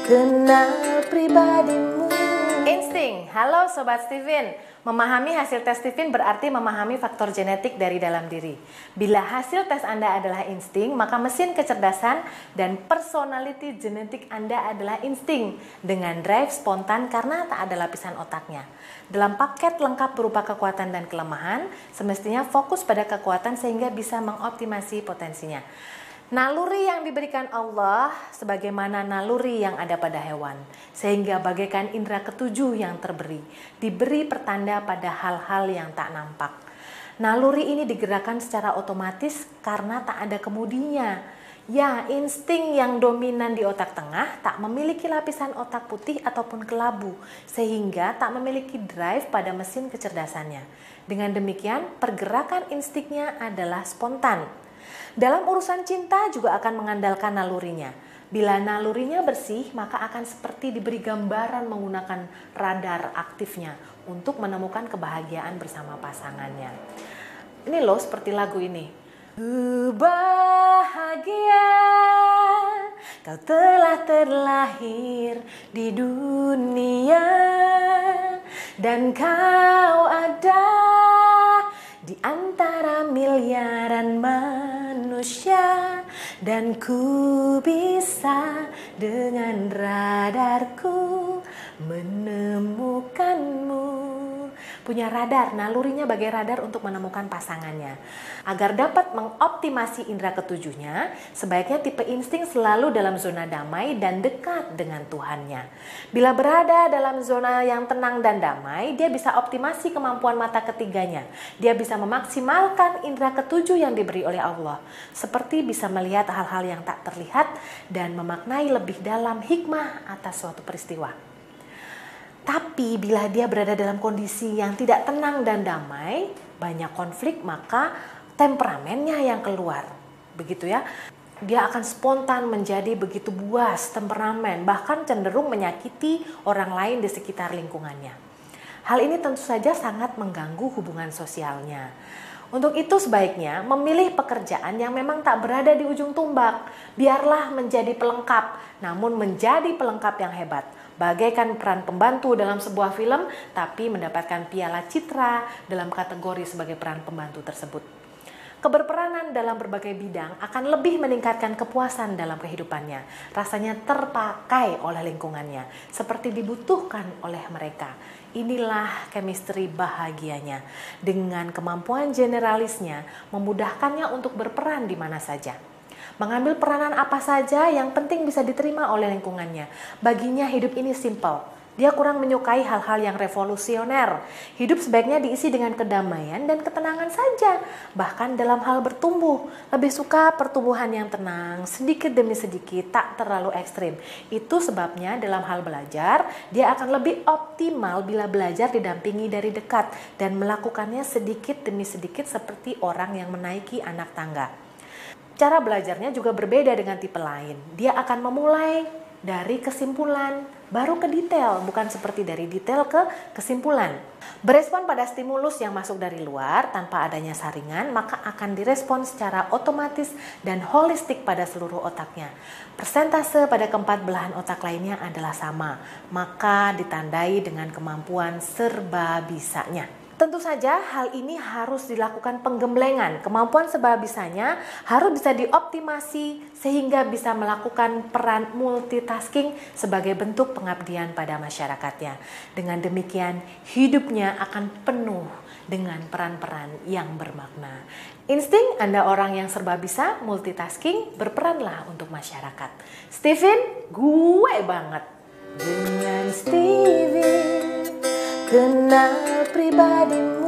Kenal pribadimu. Insting, halo Sobat Steven. Memahami hasil tes Steven berarti memahami faktor genetik dari dalam diri. Bila hasil tes Anda adalah insting, maka mesin kecerdasan dan personality genetik Anda adalah insting dengan drive spontan karena tak ada lapisan otaknya. Dalam paket lengkap berupa kekuatan dan kelemahan, semestinya fokus pada kekuatan sehingga bisa mengoptimasi potensinya. Naluri yang diberikan Allah sebagaimana naluri yang ada pada hewan, sehingga bagaikan indera ketujuh yang diberi pertanda pada hal-hal yang tak nampak. Naluri ini digerakkan secara otomatis karena tak ada kemudinya. Ya, insting yang dominan di otak tengah tak memiliki lapisan otak putih ataupun kelabu, sehingga tak memiliki drive pada mesin kecerdasannya. Dengan demikian, pergerakan instingnya adalah spontan. Dalam urusan cinta juga akan mengandalkan nalurinya. Bila nalurinya bersih, maka akan seperti diberi gambaran menggunakan radar aktifnya untuk menemukan kebahagiaan bersama pasangannya. Ini loh seperti lagu ini. Ku bahagia, kau telah terlahir di dunia, dan kau ada di antara miliaran manusia, dan ku bisa dengan radarku menemukanmu. Punya radar, nalurinya bagai radar untuk menemukan pasangannya. Agar dapat mengoptimasi indera ketujuhnya, sebaiknya tipe insting selalu dalam zona damai dan dekat dengan Tuhannya. Bila berada dalam zona yang tenang dan damai, dia bisa optimasi kemampuan mata ketiganya. Dia bisa memaksimalkan indera ketujuh yang diberi oleh Allah, seperti bisa melihat hal-hal yang tak terlihat dan memaknai lebih dalam hikmah atas suatu peristiwa. Tapi bila dia berada dalam kondisi yang tidak tenang dan damai, banyak konflik, maka temperamennya yang keluar. Begitu ya. Dia akan spontan menjadi begitu buas, temperamen, bahkan cenderung menyakiti orang lain di sekitar lingkungannya. Hal ini tentu saja sangat mengganggu hubungan sosialnya. Untuk itu sebaiknya memilih pekerjaan yang memang tak berada di ujung tombak. Biarlah menjadi pelengkap, namun menjadi pelengkap yang hebat. Bagaikan peran pembantu dalam sebuah film, tapi mendapatkan piala citra dalam kategori sebagai peran pembantu tersebut. Keberperanan dalam berbagai bidang akan lebih meningkatkan kepuasan dalam kehidupannya. Rasanya terpakai oleh lingkungannya, seperti dibutuhkan oleh mereka. Inilah chemistry bahagianya. Dengan kemampuan generalisnya, memudahkannya untuk berperan di mana saja. Mengambil peranan apa saja yang penting bisa diterima oleh lingkungannya. Baginya hidup ini simple. Dia kurang menyukai hal-hal yang revolusioner. Hidup sebaiknya diisi dengan kedamaian dan ketenangan saja. Bahkan dalam hal bertumbuh, lebih suka pertumbuhan yang tenang, sedikit demi sedikit, tak terlalu ekstrim. Itu sebabnya dalam hal belajar, dia akan lebih optimal bila belajar didampingi dari dekat dan melakukannya sedikit demi sedikit seperti orang yang menaiki anak tangga. Cara belajarnya juga berbeda dengan tipe lain. Dia akan memulai dari kesimpulan, baru ke detail, bukan seperti dari detail ke kesimpulan. Berespon pada stimulus yang masuk dari luar tanpa adanya saringan, maka akan direspon secara otomatis dan holistik pada seluruh otaknya. Persentase pada keempat belahan otak lainnya adalah sama, maka ditandai dengan kemampuan serba bisanya. Tentu saja hal ini harus dilakukan penggemblengan. Kemampuan serba bisanya harus bisa dioptimasi sehingga bisa melakukan peran multitasking sebagai bentuk pengabdian pada masyarakatnya. Dengan demikian hidupnya akan penuh dengan peran-peran yang bermakna. Insting Anda orang yang serba bisa, multitasking, berperanlah untuk masyarakat. Steven, gue banget. Dengan Steven, kenal pribadimu.